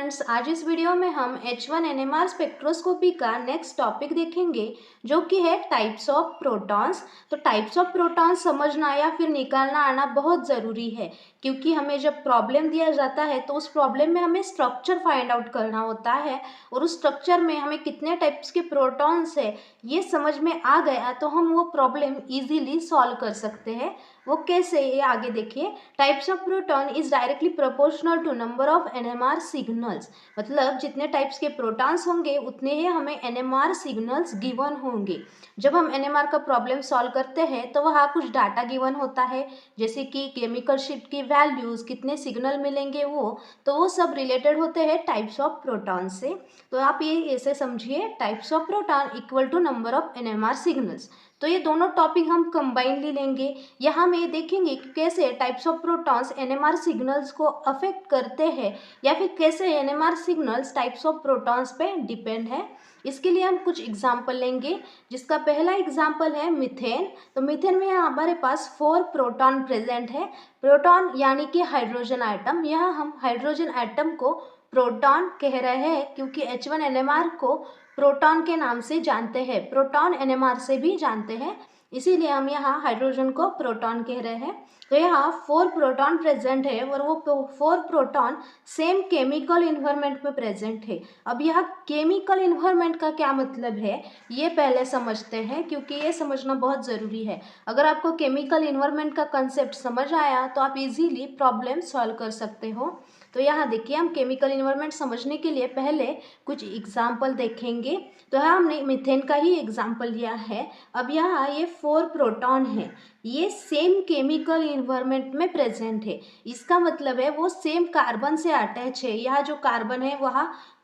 Friends, आज इस video में हम H1 NMR स्पेक्ट्रोस्कोपी का नेक्स्ट टॉपिक देखेंगे जो कि है टाइप्स ऑफ प्रोटॉन्स। तो टाइप्स ऑफ प्रोटॉन्स समझना या फिर निकालना आना बहुत ज़रूरी है, क्योंकि हमें जब प्रॉब्लम दिया जाता है तो उस प्रॉब्लम में हमें स्ट्रक्चर फाइंड आउट करना होता है और उस स्ट्रक्चर में हमें कितने टाइप्स के प्रोटॉन्स है ये समझ में आ गया तो हम वो प्रॉब्लम इजीली सॉल्व कर सकते हैं। वो कैसे, ये आगे देखिए। Types of proton is directly proportional to number of NMR signals. मतलब जितने टाइप्स के प्रोटॉन्स होंगे उतने ही हमें NMR सिग्नल्स गिवन होंगे। जब हम NMR का प्रॉब्लम सॉल्व करते हैं तो वहाँ कुछ डाटा गिवन होता है, जैसे कि केमिकल शिफ्ट की वैल्यूज, कितने सिग्नल मिलेंगे वो सब रिलेटेड होते हैं टाइप्स ऑफ प्रोटॉन से। तो आप ये ऐसे समझिए, types of proton equal to number of NMR signals. तो ये दोनों टॉपिक हम कंबाइनली लेंगे। यहाँ हम ये देखेंगे कि कैसे types of protons NMR signals को अफेक्ट करते हैं या फिर कैसे NMR signals types of protons पे डिपेंड है। इसके लिए हम कुछ एग्जाम्पल लेंगे, जिसका पहला एग्जाम्पल है मीथेन। तो मीथेन में यहाँ हमारे पास 4 प्रोटॉन प्रेजेंट है। प्रोटॉन यानी कि हाइड्रोजन आइटम। यहाँ हम हाइड्रोजन आइटम को प्रोटॉन कह रहे हैं क्योंकि H1 NMR को प्रोटॉन के नाम से जानते हैं, प्रोटॉन NMR से भी जानते हैं, इसीलिए हम यहाँ हाइड्रोजन को प्रोटॉन कह रहे हैं। तो यहाँ 4 प्रोटॉन प्रेजेंट है और वो 4 प्रोटॉन सेम केमिकल इन्वायरमेंट में प्रेजेंट है। अब यहाँ केमिकल इन्वायरमेंट का क्या मतलब है ये पहले समझते हैं, क्योंकि ये समझना बहुत ज़रूरी है। अगर आपको केमिकल इन्वायरमेंट का कंसेप्ट समझ आया तो आप इजीली प्रॉब्लम सॉल्व कर सकते हो। तो यहाँ देखिए, हम केमिकल इन्वायरमेंट समझने के लिए पहले कुछ एग्जाम्पल देखेंगे। तो यहाँ हमने मीथेन का ही एग्जाम्पल लिया है। अब यहाँ ये 4 प्रोटॉन है, ये सेम केमिकल इन्वायरमेंट में प्रेजेंट है। इसका मतलब है वो सेम कार्बन से अटैच है। यहाँ जो कार्बन है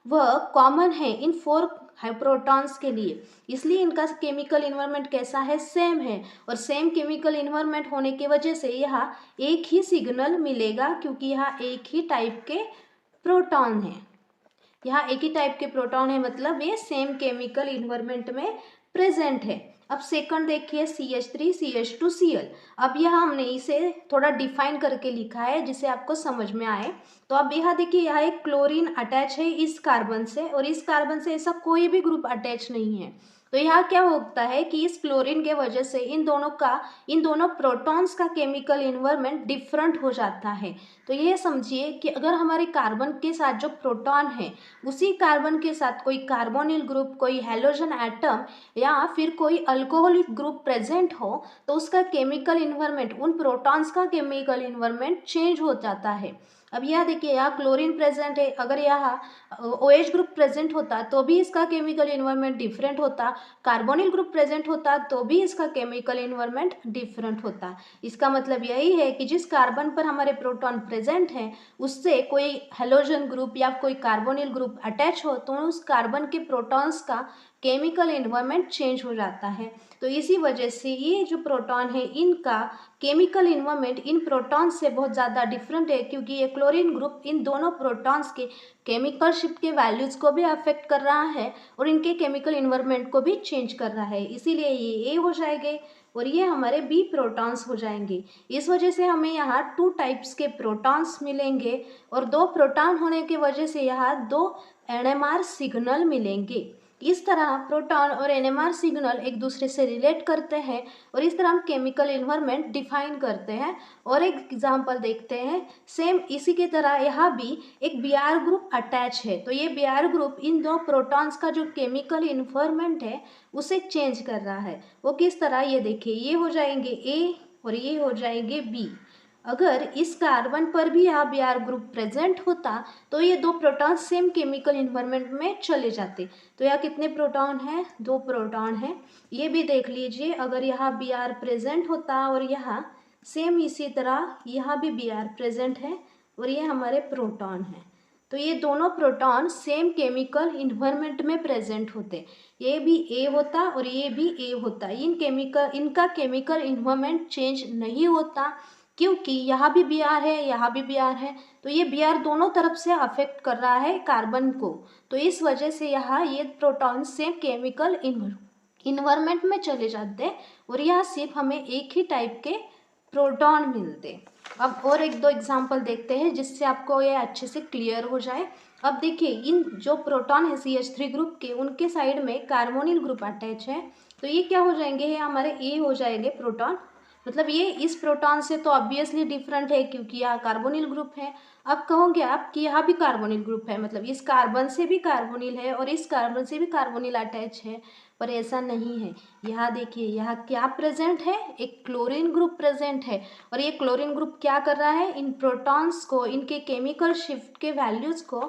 वह कॉमन है इन 4 प्रोटॉन्स के लिए, इसलिए इनका केमिकल इन्वायरमेंट कैसा है, सेम है। और सेम केमिकल इन्वायरमेंट होने की वजह से यहाँ एक ही सिग्नल मिलेगा, क्योंकि यहाँ एक ही टाइप के प्रोटॉन है। यहाँ एक ही टाइप के प्रोटॉन है, मतलब ये सेम केमिकल इन्वायरमेंट में प्रेजेंट है। अब सेकंड देखिए, CH3 CH2 Cl। अब यहाँ हमने इसे थोड़ा डिफाइन करके लिखा है जिससे आपको समझ में आए। तो अब यहाँ देखिए, यहाँ एक क्लोरीन अटैच है इस कार्बन से और इस कार्बन से ऐसा कोई भी ग्रुप अटैच नहीं है। तो यहाँ क्या होता है कि इस क्लोरीन के वजह से इन दोनों प्रोटॉन्स का केमिकल इन्वायरमेंट डिफरेंट हो जाता है। तो ये समझिए कि अगर हमारे कार्बन के साथ जो प्रोटॉन है उसी कार्बन के साथ कोई कार्बोनिल ग्रुप, कोई हैलोजन एटम या फिर कोई अल्कोहलिक ग्रुप प्रेजेंट हो तो उसका केमिकल इन्वायरमेंट, उन प्रोटॉन्स का केमिकल इन्वायरमेंट चेंज हो जाता है। अब यह देखिए, यहाँ क्लोरीन प्रेजेंट है, अगर यहाँ OH ग्रुप प्रेजेंट होता तो भी इसका केमिकल इन्वायरमेंट डिफरेंट होता, कार्बोनिल ग्रुप प्रेजेंट होता तो भी इसका केमिकल इन्वायरमेंट डिफरेंट होता। इसका मतलब यही है कि जिस कार्बन पर हमारे प्रोटॉन प्रेजेंट हैं उससे कोई हेलोजन ग्रुप या कोई कार्बोनिल ग्रुप अटैच हो तो उस कार्बन के प्रोटॉन्स का केमिकल इन्वायरमेंट चेंज हो जाता है। तो इसी वजह से ये जो प्रोटॉन है इनका केमिकल इन्वायरमेंट इन प्रोटॉन्स से बहुत ज़्यादा डिफरेंट है, क्योंकि ये क्लोरीन ग्रुप इन दोनों प्रोटॉन्स के केमिकल शिफ्ट के वैल्यूज़ को भी अफेक्ट कर रहा है और इनके केमिकल इन्वायरमेंट को भी चेंज कर रहा है, इसीलिए ये A हो जाएंगे और ये हमारे B प्रोटॉन्स हो जाएंगे। इस वजह से हमें यहाँ 2 टाइप्स के प्रोटॉन्स मिलेंगे और 2 प्रोटॉन होने की वजह से यहाँ 2 NMR सिग्नल मिलेंगे। इस तरह प्रोटॉन और NMR सिग्नल एक दूसरे से रिलेट करते हैं और इस तरह हम केमिकल इन्वायरमेंट डिफाइन करते हैं। और एक एग्जांपल देखते हैं, सेम इसी की तरह यहाँ भी एक Br ग्रुप अटैच है। तो ये Br ग्रुप इन 2 प्रोटॉन्स का जो केमिकल इन्वायरमेंट है उसे चेंज कर रहा है। वो किस तरह, ये देखिए, ये हो जाएंगे A और ये हो जाएंगे B। अगर इस कार्बन पर भी यहाँ Br ग्रुप प्रेजेंट होता तो ये 2 प्रोटॉन सेम केमिकल इन्वायरमेंट में चले जाते। तो यहाँ कितने प्रोटॉन हैं, 2 प्रोटॉन हैं। ये भी देख लीजिए, अगर यहाँ Br प्रेजेंट होता और यहाँ सेम इसी तरह यहाँ भी Br प्रेजेंट है और ये हमारे प्रोटॉन हैं, तो ये दोनों प्रोटॉन सेम केमिकल इन्वायरमेंट में प्रेजेंट होते। ये भी A होता और ये भी A होता, इनका केमिकल इन्वायरमेंट चेंज नहीं होता, क्योंकि यहाँ भी Br है यहाँ भी Br है। तो ये Br दोनों तरफ से अफेक्ट कर रहा है कार्बन को, तो इस वजह से यहाँ ये प्रोटॉन सेम केमिकल इन्वायरमेंट में चले जाते और यहाँ सिर्फ हमें एक ही टाइप के प्रोटॉन मिलते। अब और एक दो एग्जाम्पल देखते हैं जिससे आपको ये अच्छे से क्लियर हो जाए। अब देखिए, इन जो प्रोटॉन है CH3 ग्रुप के, उनके साइड में कार्बोनिल ग्रुप अटैच है, तो ये क्या हो जाएंगे, ये हमारे ए हो जाएंगे प्रोटॉन। मतलब ये इस प्रोटॉन से तो ऑब्वियसली डिफरेंट है क्योंकि यहाँ कार्बोनिल ग्रुप है। अब कहोगे आप कि यहाँ भी कार्बोनिल ग्रुप है, मतलब इस कार्बन से भी कार्बोनिल है और इस कार्बन से भी कार्बोनिल अटैच है, पर ऐसा नहीं है। यहाँ देखिए, यहाँ क्या प्रेजेंट है, एक क्लोरीन ग्रुप प्रेजेंट है, और ये क्लोरीन ग्रुप क्या कर रहा है, इन प्रोटॉन्स को, इनके केमिकल शिफ्ट के वैल्यूज को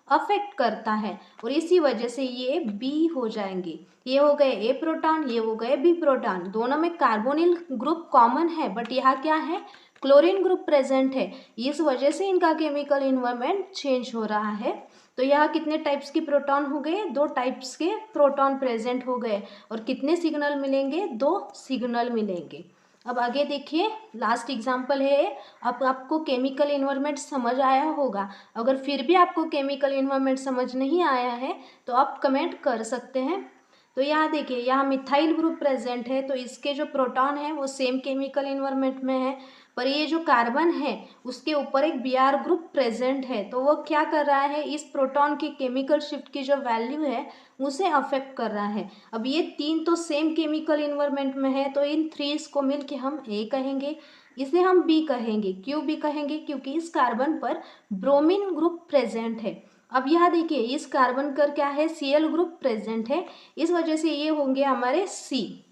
अफेक्ट करता है, और इसी वजह से ये बी हो जाएंगे। ये हो गए ए प्रोटॉन, ये हो गए बी प्रोटॉन। दोनों में कार्बोनिल ग्रुप कॉमन है, बट यहाँ क्या है, क्लोरीन ग्रुप प्रेजेंट है, इस वजह से इनका केमिकल इन्वायरमेंट चेंज हो रहा है। तो यहाँ कितने टाइप्स की प्रोटॉन हो गए, दो टाइप्स के प्रोटॉन प्रेजेंट हो गए, और कितने सिग्नल मिलेंगे, दो सिग्नल मिलेंगे। अब आगे देखिए, लास्ट एग्जाम्पल है। अब आपको केमिकल इन्वायरमेंट समझ आया होगा। अगर फिर भी आपको केमिकल इन्वायरमेंट समझ नहीं आया है तो आप कमेंट कर सकते हैं। तो यहाँ देखिए, यहाँ मिथाइल ग्रुप प्रेजेंट है, तो इसके जो प्रोटॉन है वो सेम केमिकल इन्वायरमेंट में है, पर ये जो कार्बन है उसके ऊपर एक Br ग्रुप प्रेजेंट है, तो वो क्या कर रहा है, इस प्रोटॉन की केमिकल शिफ्ट की जो वैल्यू है उसे अफेक्ट कर रहा है। अब ये तीन तो सेम केमिकल इन्वायरमेंट में है, तो इन थ्रीज को मिलके हम ए कहेंगे, इसे हम बी कहेंगे। क्यों बी कहेंगे, क्योंकि इस कार्बन पर ब्रोमीन ग्रुप प्रेजेंट है। अब यहाँ देखिए, इस कार्बन पर क्या है, Cl ग्रुप प्रेजेंट है, इस वजह से ये होंगे हमारे सी।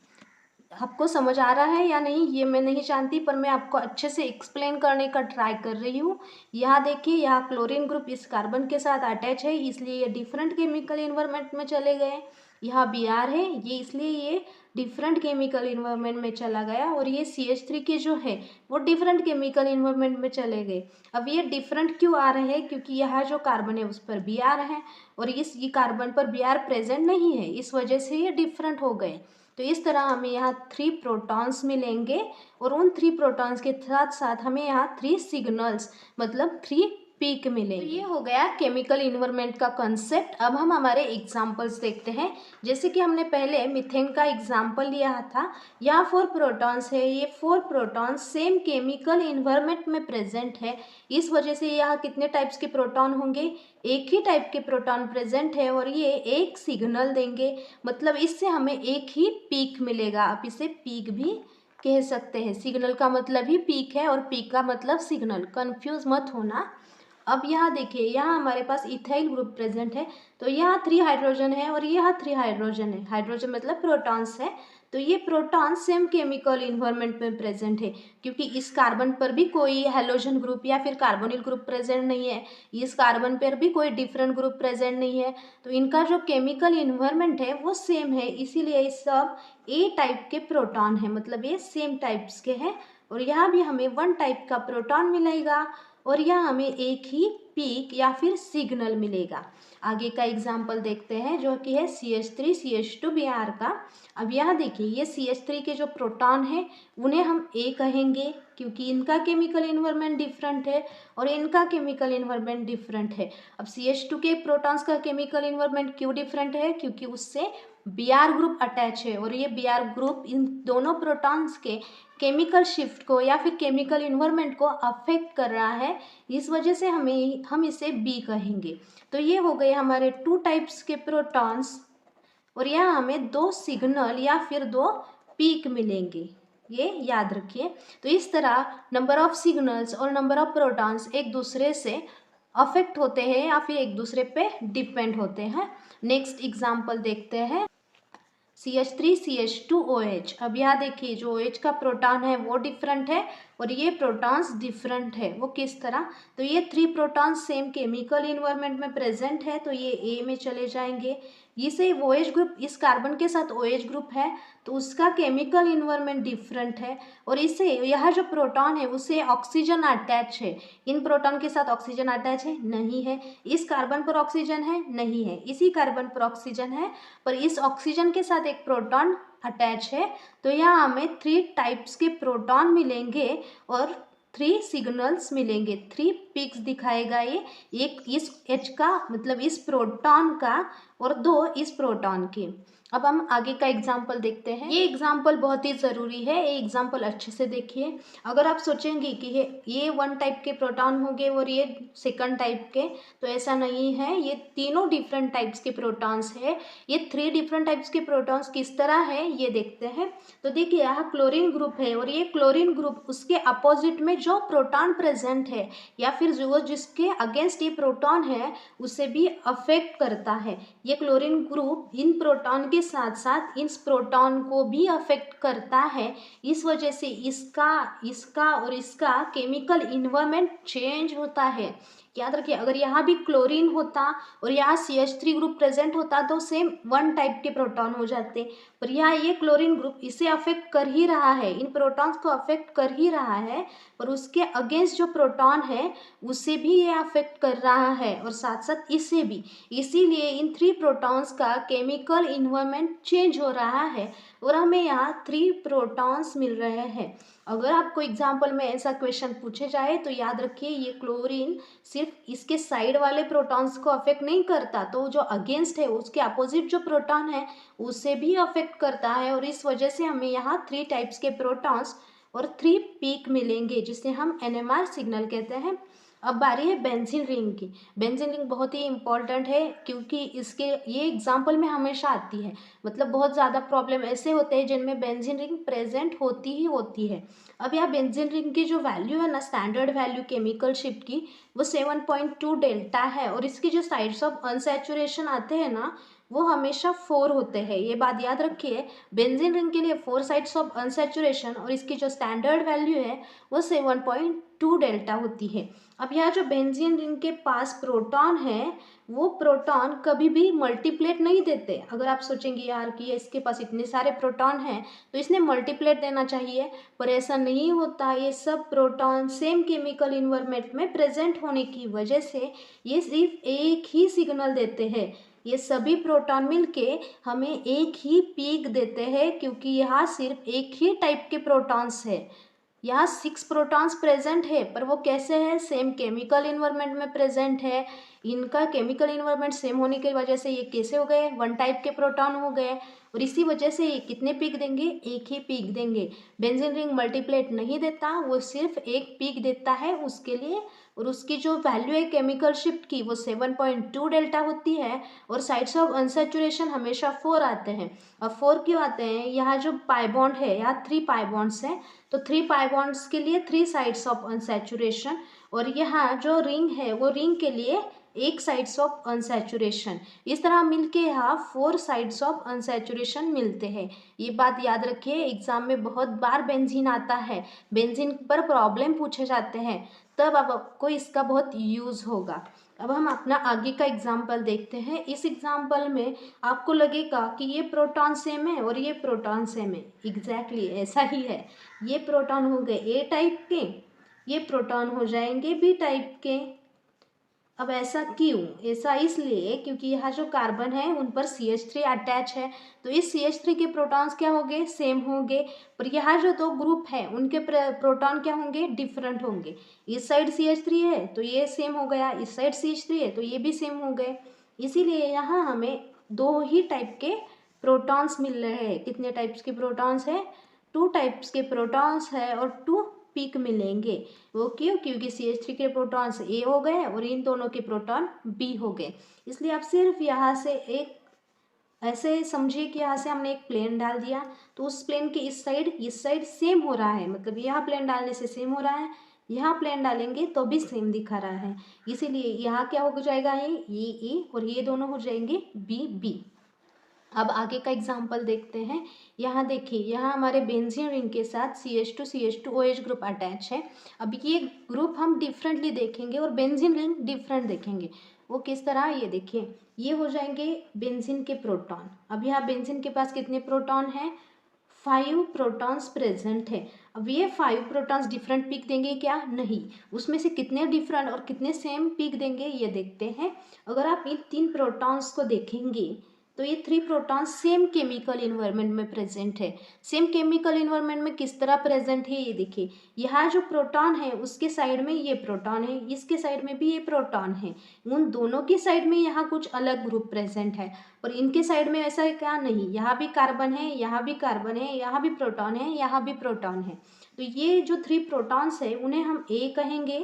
आपको समझ आ रहा है या नहीं ये मैं नहीं जानती, पर मैं आपको अच्छे से एक्सप्लेन करने का ट्राई कर रही हूँ। यहाँ देखिए, यहाँ क्लोरीन ग्रुप इस कार्बन के साथ अटैच है, इसलिए ये डिफरेंट केमिकल इन्वायरमेंट में चले गए। यहाँ Br है, ये इसलिए ये डिफरेंट केमिकल इन्वायरमेंट में चला गया, और ये CH3 के जो है वो डिफरेंट केमिकल इन्वायरमेंट में चले गए। अब ये डिफरेंट क्यों आ रहे हैं, क्योंकि यहाँ जो कार्बन है उस पर Br है, और ये कार्बन पर Br प्रेजेंट नहीं है, इस वजह से ये डिफरेंट हो गए। तो इस तरह हमें यहाँ 3 प्रोटॉन्स मिलेंगे, और उन 3 प्रोटॉन्स के साथ साथ हमें यहाँ 3 सिग्नल्स मतलब 3 पीक मिलेंगे। तो ये हो गया केमिकल इन्वायरमेंट का कंसेप्ट। अब हम हमारे एग्जांपल्स देखते हैं। जैसे कि हमने पहले मीथेन का एग्जांपल लिया था, यहाँ 4 प्रोटॉन्स है, ये 4 प्रोटॉन्स सेम केमिकल इन्वायरमेंट में प्रेजेंट है, इस वजह से यहाँ कितने टाइप्स के प्रोटॉन होंगे, एक ही टाइप के प्रोटॉन प्रेजेंट है, और ये एक सिग्नल देंगे, मतलब इससे हमें एक ही पीक मिलेगा। आप इसे पीक भी कह सकते हैं, सिग्नल का मतलब ही पीक है और पीक का मतलब सिग्नल, कंफ्यूज मत होना। अब यहाँ देखिए, यहाँ हमारे पास इथाइल ग्रुप प्रेजेंट है, तो यहाँ 3 हाइड्रोजन है और यहाँ 3 हाइड्रोजन है, हाइड्रोजन मतलब प्रोटॉन्स है, तो ये प्रोटॉन सेम केमिकल इन्वायरमेंट में प्रेजेंट है, क्योंकि इस कार्बन पर भी कोई हैलोजन ग्रुप या फिर कार्बोनिल ग्रुप प्रेजेंट नहीं है, इस कार्बन पर भी कोई डिफरेंट ग्रुप प्रेजेंट नहीं है, तो इनका जो केमिकल इन्वायरमेंट है वो सेम है, इसीलिए ये सब ए टाइप के प्रोटॉन है, मतलब ये सेम टाइप्स के हैं। और यहाँ भी हमें 1 टाइप का प्रोटॉन मिलेगा, और यहाँ हमें एक ही पीक या फिर सिग्नल मिलेगा। आगे का एग्जाम्पल देखते हैं, जो कि है CH3 CH2 Br का। अब यहाँ देखिए, ये CH3 के जो प्रोटॉन है उन्हें हम ए कहेंगे, क्योंकि इनका केमिकल इन्वायरमेंट डिफरेंट है और इनका केमिकल इन्वायरमेंट डिफरेंट है। अब CH2 के प्रोटॉन्स का केमिकल इन्वायरमेंट क्यों डिफरेंट है, क्योंकि उससे Br ग्रुप अटैच है, और ये Br ग्रुप इन दोनों प्रोटॉन्स के केमिकल शिफ्ट को या फिर केमिकल इन्वायरमेंट को अफेक्ट कर रहा है, इस वजह से हम इसे बी कहेंगे। तो ये हो गए हमारे 2 टाइप्स के प्रोटॉन्स, और यहाँ हमें 2 सिग्नल या फिर 2 पीक मिलेंगे, ये याद रखिए। तो इस तरह नंबर ऑफ सिग्नल्स और नंबर ऑफ प्रोटॉन्स एक दूसरे से अफेक्ट होते हैं या फिर एक दूसरे पे डिपेंड होते हैं। नेक्स्ट एग्जाम्पल देखते हैं, CH3 CH2 OH। अब यहाँ देखिए, जो OH का प्रोटॉन है वो डिफरेंट है और ये प्रोटॉन्स डिफरेंट है। वो किस तरह, तो ये 3 प्रोटॉन्स सेम केमिकल इन्वायरमेंट में प्रेजेंट है, तो ये ए में चले जाएंगे। इसे OH ग्रुप, इस कार्बन के साथ OH ग्रुप है, तो उसका केमिकल इन्वायरमेंट डिफरेंट है, और इसे यह जो प्रोटॉन है उसे ऑक्सीजन अटैच है। इन प्रोटॉन के साथ ऑक्सीजन अटैच है, नहीं है। इस कार्बन पर ऑक्सीजन है, नहीं है। इसी कार्बन पर ऑक्सीजन है, पर इस ऑक्सीजन के साथ एक प्रोटॉन अटैच है, तो यहाँ हमें 3 टाइप्स के प्रोटॉन मिलेंगे और 3 सिग्नल्स मिलेंगे, 3 पिक्स दिखाएगा ये, एक इस H का मतलब इस प्रोटॉन का और 2 इस प्रोटॉन के। अब हम आगे का एग्जाम्पल देखते हैं। ये एग्जाम्पल बहुत ही ज़रूरी है, ये एग्जाम्पल अच्छे से देखिए। अगर आप सोचेंगे कि ये वन टाइप के प्रोटॉन होंगे और ये सेकंड टाइप के, तो ऐसा नहीं है। ये तीनों डिफरेंट टाइप्स के प्रोटॉन्स है। ये 3 डिफरेंट टाइप्स के प्रोटॉन्स किस तरह है ये देखते हैं। तो देखिए यहाँ क्लोरीन ग्रुप है और ये क्लोरीन ग्रुप उसके अपोजिट में जो प्रोटॉन प्रेजेंट है या फिर जो जिसके अगेंस्ट ये प्रोटॉन है उसे भी अफेक्ट करता है। ये क्लोरीन ग्रुप इन प्रोटॉन के साथ साथ इस प्रोटॉन को भी अफेक्ट करता है। इस वजह से इसका इसका और इसका केमिकल इन्वायरमेंट चेंज होता है। याद रखिए, अगर यहाँ भी क्लोरीन होता और यहाँ CH3 ग्रुप प्रेजेंट होता तो सेम वन टाइप के प्रोटॉन हो जाते, पर यहाँ ये क्लोरीन ग्रुप इसे अफेक्ट कर ही रहा है, इन प्रोटॉन्स को अफेक्ट कर ही रहा है, पर उसके अगेंस्ट जो प्रोटॉन है उसे भी ये अफेक्ट कर रहा है और साथ साथ इसे भी। इसीलिए इन 3 प्रोटॉन्स का केमिकल इन्वायरमेंट चेंज हो रहा है और हमें यहाँ 3 प्रोटॉन्स मिल रहे हैं। अगर आपको एग्जाम्पल में ऐसा क्वेश्चन पूछे जाए तो याद रखिए, ये क्लोरीन सिर्फ इसके साइड वाले प्रोटॉन्स को अफेक्ट नहीं करता, तो जो अगेंस्ट है उसके अपोजिट जो प्रोटॉन है उसे भी अफेक्ट करता है और इस वजह से हमें यहाँ 3 टाइप्स के प्रोटॉन्स और 3 पीक मिलेंगे, जिसे हम NMR सिग्नल कहते हैं। अब बारी है बेंजीन रिंग की। बेंजीन रिंग बहुत ही इंपॉर्टेंट है क्योंकि इसके ये एग्जाम्पल में हमेशा आती है। मतलब बहुत ज़्यादा प्रॉब्लम ऐसे होते हैं जिनमें बेंजीन रिंग प्रेजेंट होती ही होती है। अब यहाँ बेंजीन रिंग की जो वैल्यू है ना, स्टैंडर्ड वैल्यू केमिकल शिफ्ट की, वो 7.2 डेल्टा है और इसकी जो साइड्स ऑफ अनसैचुरेशन आते हैं ना, वो हमेशा 4 होते हैं। ये बात याद रखिए, बेंजीन रिंग के लिए 4 साइड्स ऑफ अनसैचुरेशन और इसकी जो स्टैंडर्ड वैल्यू है वो 7.2 डेल्टा होती है। अब यहाँ जो बेंजीन रिंग के पास प्रोटॉन है, वो प्रोटॉन कभी भी मल्टीप्लेट नहीं देते। अगर आप सोचेंगे यार कि इसके पास इतने सारे प्रोटॉन हैं तो इसने मल्टीप्लेट देना चाहिए, पर ऐसा नहीं होता। ये सब प्रोटॉन सेम केमिकल इन्वायरमेंट में प्रेजेंट होने की वजह से ये सिर्फ एक ही सिग्नल देते हैं। ये सभी प्रोटॉन मिलके हमें एक ही पीक देते हैं क्योंकि यहाँ सिर्फ एक ही टाइप के प्रोटॉन्स है। यहाँ 6 प्रोटॉन्स प्रेजेंट है, पर वो कैसे है, सेम केमिकल इन्वायरमेंट में प्रेजेंट है। इनका केमिकल इन्वायरमेंट सेम होने की वजह से ये कैसे हो गए, वन टाइप के प्रोटॉन हो गए और इसी वजह से ये कितने पीक देंगे, एक ही पीक देंगे। बेंजीन रिंग मल्टीप्लेट नहीं देता, वो सिर्फ एक पीक देता है उसके लिए और उसकी जो वैल्यू है केमिकल शिफ्ट की वो 7.2 डेल्टा होती है और साइड्स ऑफ अनसैचुरेशन हमेशा 4 आते हैं। अब 4 क्यों आते हैं, यहाँ जो पाई बॉन्ड है, यहाँ 3 पाई बॉन्ड्स हैं, तो 3 पाई बॉन्ड्स के लिए 3 साइड्स ऑफ अनसैचुरेशन और यहाँ जो रिंग है वो रिंग के लिए एक साइड्स ऑफ अनसैचुरेशन। इस तरह मिलके यहाँ 4 साइड्स ऑफ अनसैचुरेशन मिलते हैं। ये बात याद रखिए, एग्जाम में बहुत बार बेंजीन आता है, बेंजीन पर प्रॉब्लम पूछे जाते हैं, तब अब आपको इसका बहुत यूज़ होगा। अब हम अपना आगे का एग्जाम्पल देखते हैं। इस एग्जाम्पल में आपको लगेगा कि ये प्रोटॉन सेम है और ये प्रोटॉन सेम है। एग्जैक्टली ऐसा ही है। ये प्रोटॉन हो गए ए टाइप के, ये प्रोटॉन हो जाएंगे बी टाइप के। अब ऐसा क्यों, ऐसा इसलिए क्योंकि यहाँ जो कार्बन है उन पर CH3 अटैच है, तो इस CH3 के प्रोटॉन्स क्या होंगे, सेम होंगे, पर यहाँ जो दो ग्रुप है उनके प्रोटॉन क्या होंगे, डिफरेंट होंगे। इस साइड CH3 है तो ये सेम हो गया, इस साइड CH3 है तो ये भी सेम हो गए। इसीलिए यहाँ हमें 2 ही टाइप के प्रोटॉन्स मिल रहे हैं। कितने टाइप्स के प्रोटॉन्स है, 2 टाइप्स के प्रोटॉन्स है और 2 पीक मिलेंगे। वो क्यों, क्योंकि CH3 के प्रोटॉन्स A हो गए और इन दोनों के प्रोटॉन B हो गए। इसलिए आप सिर्फ यहाँ से एक ऐसे समझिए कि यहाँ से हमने एक प्लेन डाल दिया तो उस प्लेन के इस साइड सेम हो रहा है, मतलब यहाँ प्लेन डालने से सेम हो रहा है, यहाँ प्लेन डालेंगे तो भी सेम दिखा रहा है। इसीलिए यहाँ क्या हो जाएगा, ये A और ये दोनों हो जाएंगे B। अब आगे का एग्जाम्पल देखते हैं। यहाँ देखिए, यहाँ हमारे बेंजीन रिंग के साथ CH2 OH ग्रुप अटैच है। अब ये ग्रुप हम डिफरेंटली देखेंगे और बेंजीन रिंग डिफरेंट देखेंगे। वो किस तरह, ये देखिए, ये हो जाएंगे बेंजीन के प्रोटॉन। अब यहाँ बेंजीन के पास कितने प्रोटॉन हैं, 5 प्रोटॉन्स प्रेजेंट है। अब ये 5 प्रोटॉन्स डिफरेंट पीक देंगे क्या, नहीं, उसमें से कितने डिफरेंट और कितने सेम पीक देंगे ये देखते हैं। अगर आप इन 3 प्रोटॉन्स को देखेंगे तो ये 3 प्रोटॉन्स सेम केमिकल इन्वायरमेंट में प्रेजेंट है। सेम केमिकल इन्वायरमेंट में किस तरह प्रेजेंट है ये देखिए, यहाँ जो प्रोटॉन है उसके साइड में ये प्रोटॉन है, इसके साइड में भी ये प्रोटॉन है। उन दोनों की साइड में यहाँ कुछ अलग ग्रुप प्रेजेंट है और इनके साइड में ऐसा क्या नहीं, यहाँ भी कार्बन है, यहाँ भी कार्बन है, यहाँ भी प्रोटॉन है, यहाँ भी प्रोटॉन है। तो ये जो 3 प्रोटॉन्स है उन्हें हम ए कहेंगे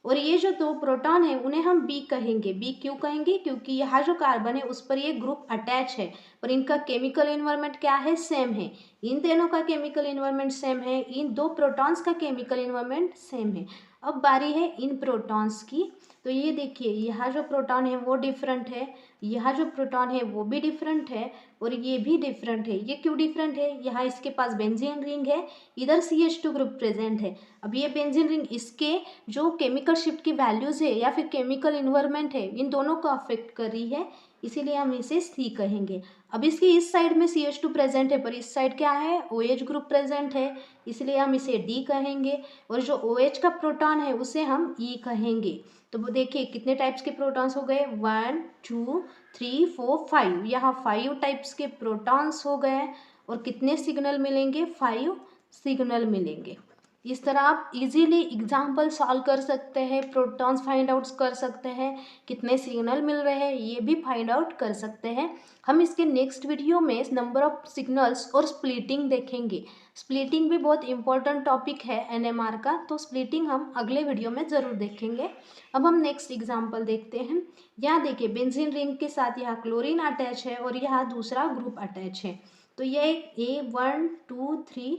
और ये जो 2 प्रोटॉन है उन्हें हम बी कहेंगे। बी क्यों कहेंगे? क्योंकि यहाँ जो कार्बन है उस पर ये ग्रुप अटैच है और इनका केमिकल इन्वायरमेंट क्या है? सेम है। इन तीनों का केमिकल इन्वायरमेंट सेम है, इन 2 प्रोटॉन्स का केमिकल इन्वायरमेंट सेम है। अब बारी है इन प्रोटॉन्स की। तो ये देखिए, यहाँ जो प्रोटॉन है वो डिफरेंट है, यहाँ जो प्रोटॉन है वो भी डिफरेंट है और ये भी डिफरेंट है। ये क्यों डिफरेंट है? यहाँ इसके पास बेंजीन रिंग है, इधर CH2 ग्रुप प्रेजेंट है। अब ये बेंजीन रिंग इसके जो केमिकल शिफ्ट की वैल्यूज़ है या फिर केमिकल इन्वायरमेंट है, इन दोनों को अफेक्ट कर रही है, इसीलिए हम इसे सी कहेंगे। अब इसके इस साइड में CH2 प्रेजेंट है पर इस साइड क्या है? OH ग्रुप प्रेजेंट है, इसलिए हम इसे डी कहेंगे और जो OH का प्रोटॉन है उसे हम ई कहेंगे। तो वो देखिए कितने टाइप्स के प्रोटॉन्स हो गए, 1 2 3 4 5, यहाँ 5 टाइप्स के प्रोटॉन्स हो गए और कितने सिग्नल मिलेंगे? 5 सिग्नल मिलेंगे। इस तरह आप इजीली एग्जाम्पल सॉल्व कर सकते हैं, प्रोटॉन्स फाइंड आउट कर सकते हैं, कितने सिग्नल मिल रहे हैं ये भी फाइंड आउट कर सकते हैं। हम इसके नेक्स्ट वीडियो में नंबर ऑफ सिग्नल्स और स्प्लिटिंग देखेंगे। स्प्लिटिंग भी बहुत इंपॉर्टेंट टॉपिक है NMR का, तो स्प्लिटिंग हम अगले वीडियो में ज़रूर देखेंगे। अब हम नेक्स्ट एग्जाम्पल देखते हैं। यहाँ देखिए बेंजीन रिंग के साथ यहाँ क्लोरीन अटैच है और यहाँ दूसरा ग्रुप अटैच है। तो ये A1 2 3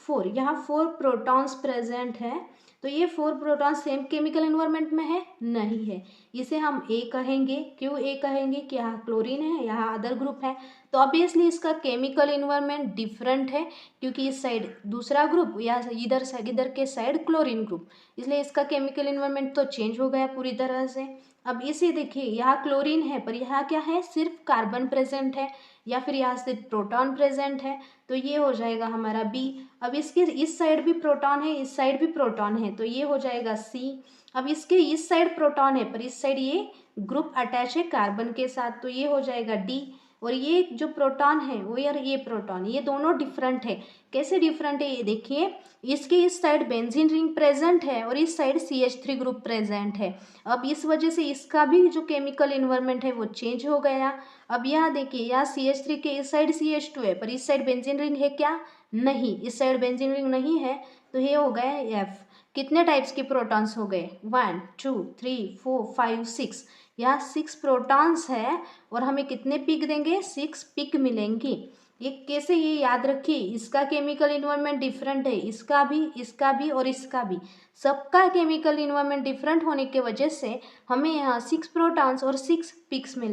4, यहाँ 4 प्रोटॉन्स प्रेजेंट है। तो ये 4 प्रोटॉन्स सेम केमिकल इन्वायरमेंट में है? नहीं है, इसे हम ए कहेंगे। क्यों ए कहेंगे? कि यहाँ क्लोरीन है, यहाँ अदर ग्रुप है, तो ऑब्वियसली इसका केमिकल इन्वायरमेंट डिफरेंट है, क्योंकि इस साइड दूसरा ग्रुप, या इधर के साइड क्लोरीन ग्रुप, इसलिए इसका केमिकल इन्वायरमेंट तो चेंज हो गया पूरी तरह से। अब इसे देखिए, यहाँ क्लोरीन है पर यहाँ क्या है? सिर्फ कार्बन प्रेजेंट है, या फिर यहाँ सिर्फ प्रोटॉन प्रेजेंट है, तो ये हो जाएगा हमारा बी। अब इसके इस साइड भी प्रोटॉन है, इस साइड भी प्रोटॉन है, तो ये हो जाएगा सी। अब इसके इस साइड प्रोटॉन है पर इस साइड ये ग्रुप अटैच है कार्बन के साथ, तो ये हो जाएगा डी। और ये जो प्रोटॉन है वो यार ये प्रोटॉन, ये दोनों डिफरेंट है। कैसे डिफरेंट है? ये देखिए, इसके इस साइड बेंजीन रिंग प्रेजेंट है और इस साइड CH3 ग्रुप प्रेजेंट है। अब इस वजह से इसका भी जो केमिकल इन्वायरमेंट है वो चेंज हो गया। अब यहाँ देखिए, यहाँ CH3 के इस साइड CH2 है पर इस साइड बेंजीन रिंग है क्या? नहीं, इस साइड बेंजीन रिंग नहीं है, तो ये हो गया F। कितने टाइप्स के प्रोटॉन्स हो गए? 1 2 3 4 5 6, यहाँ 6 प्रोटॉन्स है और हमें कितने पिक देंगे? 6 पिक मिलेंगी। ये कैसे? ये याद रखिए, इसका केमिकल इन्वायरमेंट डिफरेंट है, इसका भी और इसका भी, सबका केमिकल इन्वायरमेंट डिफरेंट होने के वजह से हमें यहाँ 6 प्रोटॉन्स और 6 पिक्स मिले।